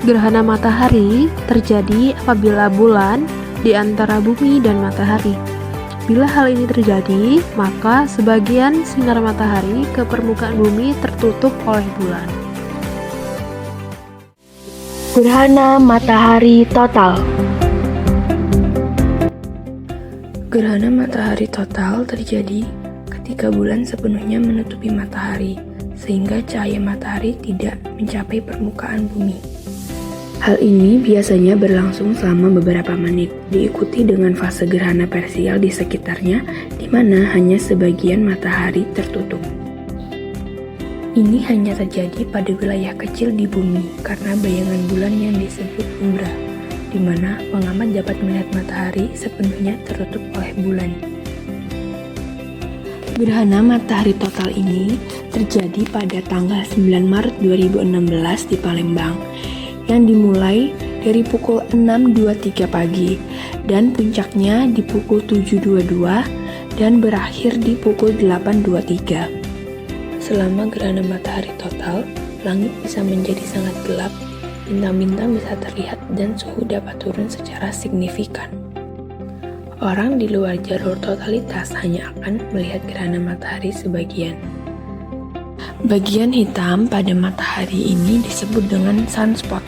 Gerhana matahari terjadi apabila bulan di antara bumi dan matahari. Bila hal ini terjadi, maka sebagian sinar matahari ke permukaan bumi tertutup oleh bulan. Gerhana matahari total. Gerhana matahari total terjadi ketika bulan sepenuhnya menutupi matahari, sehingga cahaya matahari tidak mencapai permukaan bumi. Hal ini biasanya berlangsung selama beberapa menit, diikuti dengan fase gerhana parsial di sekitarnya, di mana hanya sebagian matahari tertutup. Ini hanya terjadi pada wilayah kecil di bumi karena bayangan bulan yang disebut umbra, di mana pengamat dapat melihat matahari sepenuhnya tertutup oleh bulan. Gerhana matahari total ini terjadi pada tanggal 9 Maret 2016 di Palembang, yang dimulai dari pukul 6.23 pagi dan puncaknya di pukul 7.22 dan berakhir di pukul 8.23. Selama gerhana matahari total, langit bisa menjadi sangat gelap, bintang-bintang bisa terlihat dan suhu dapat turun secara signifikan. Orang di luar jalur totalitas hanya akan melihat gerhana matahari sebagian. Bagian hitam pada matahari ini disebut dengan sunspot.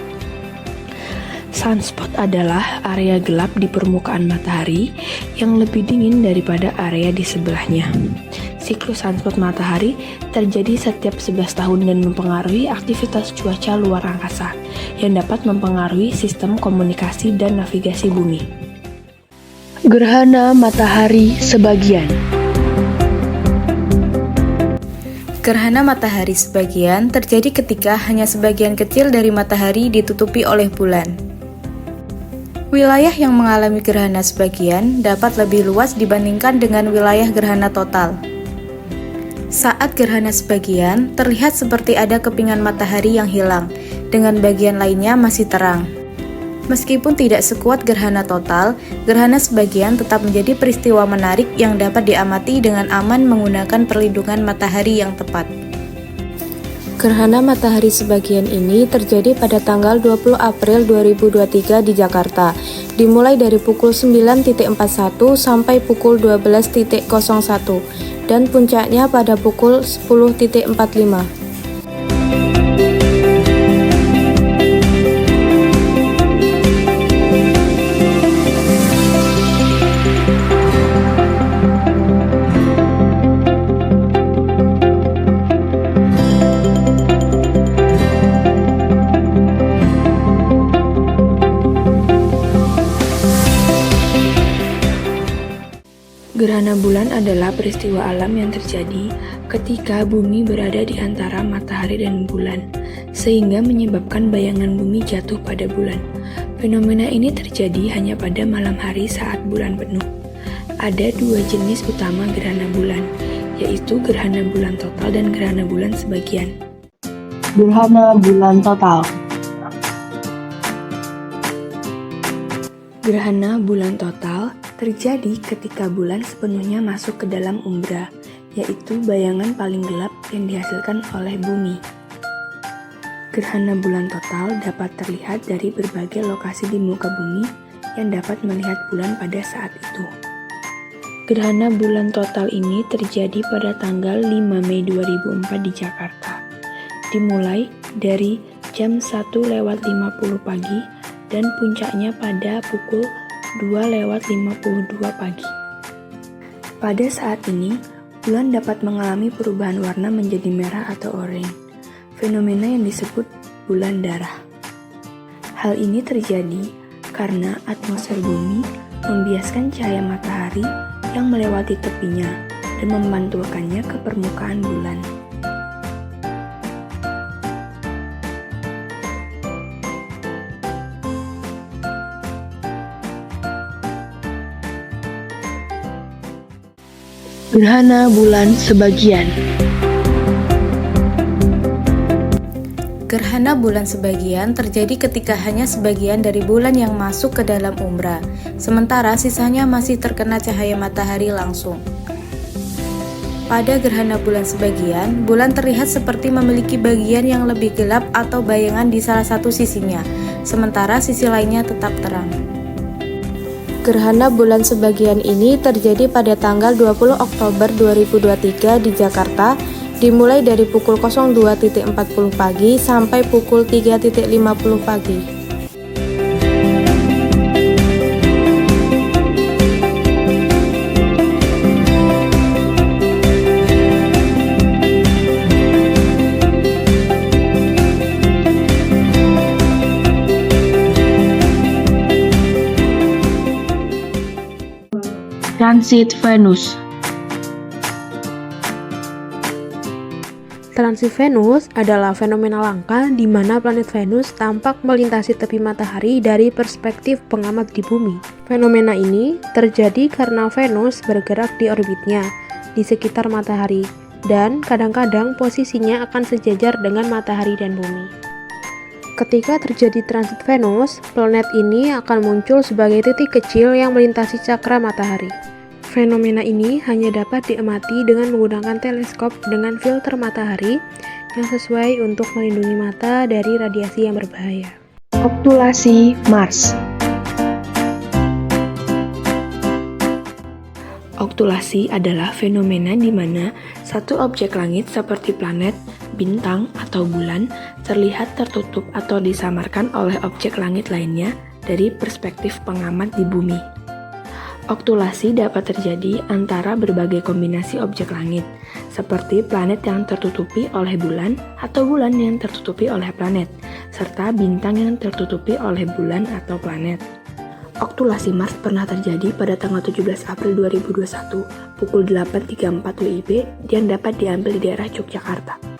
Sunspot adalah area gelap di permukaan matahari yang lebih dingin daripada area di sebelahnya. Siklus sunspot matahari terjadi setiap 11 tahun dan mempengaruhi aktivitas cuaca luar angkasa yang dapat mempengaruhi sistem komunikasi dan navigasi bumi. Gerhana matahari sebagian. Gerhana matahari sebagian terjadi ketika hanya sebagian kecil dari matahari ditutupi oleh bulan. Wilayah yang mengalami gerhana sebagian dapat lebih luas dibandingkan dengan wilayah gerhana total. Saat gerhana sebagian, terlihat seperti ada kepingan matahari yang hilang, dengan bagian lainnya masih terang. Meskipun tidak sekuat gerhana total, gerhana sebagian tetap menjadi peristiwa menarik yang dapat diamati dengan aman menggunakan perlindungan matahari yang tepat. Gerhana matahari sebagian ini terjadi pada tanggal 20 April 2023 di Jakarta, dimulai dari pukul 9.41 sampai pukul 12.01 dan puncaknya pada pukul 10.45. Gerhana bulan adalah peristiwa alam yang terjadi ketika bumi berada di antara matahari dan bulan, sehingga menyebabkan bayangan bumi jatuh pada bulan. Fenomena ini terjadi hanya pada malam hari saat bulan penuh. Ada dua jenis utama gerhana bulan, yaitu gerhana bulan total dan gerhana bulan sebagian. Gerhana bulan total. Gerhana bulan total terjadi ketika bulan sepenuhnya masuk ke dalam umbra, yaitu bayangan paling gelap yang dihasilkan oleh bumi. Gerhana bulan total dapat terlihat dari berbagai lokasi di muka bumi yang dapat melihat bulan pada saat itu. Gerhana bulan total ini terjadi pada tanggal 5 Mei 2004 di Jakarta, dimulai dari jam 1.50 pagi dan puncaknya pada pukul 2.52 pagi. Pada saat ini, bulan dapat mengalami perubahan warna menjadi merah atau oranye, fenomena yang disebut bulan darah. Hal ini terjadi karena atmosfer bumi membiaskan cahaya matahari yang melewati tepinya dan memantulkannya ke permukaan bulan. Gerhana bulan sebagian. Gerhana bulan sebagian terjadi ketika hanya sebagian dari bulan yang masuk ke dalam umbra, sementara sisanya masih terkena cahaya matahari langsung. Pada gerhana bulan sebagian, bulan terlihat seperti memiliki bagian yang lebih gelap atau bayangan di salah satu sisinya, sementara sisi lainnya tetap terang. Gerhana bulan sebagian ini terjadi pada tanggal 20 Oktober 2023 di Jakarta, dimulai dari pukul 02.40 pagi sampai pukul 3.50 pagi. Transit Venus. Transit Venus adalah fenomena langka di mana planet Venus tampak melintasi tepi matahari dari perspektif pengamat di bumi. Fenomena ini terjadi karena Venus bergerak di orbitnya di sekitar matahari dan kadang-kadang posisinya akan sejajar dengan matahari dan bumi. Ketika terjadi transit Venus, planet ini akan muncul sebagai titik kecil yang melintasi cakra matahari. Fenomena ini hanya dapat diamati dengan menggunakan teleskop dengan filter matahari yang sesuai untuk melindungi mata dari radiasi yang berbahaya. Okultasi Mars. Okultasi adalah fenomena di mana satu objek langit seperti planet, bintang, atau bulan terlihat tertutup atau disamarkan oleh objek langit lainnya dari perspektif pengamat di bumi. Okultasi dapat terjadi antara berbagai kombinasi objek langit, seperti planet yang tertutupi oleh bulan atau bulan yang tertutupi oleh planet, serta bintang yang tertutupi oleh bulan atau planet. Okultasi Mars pernah terjadi pada tanggal 17 April 2021 pukul 8.34 WIB yang dapat diambil di daerah Yogyakarta.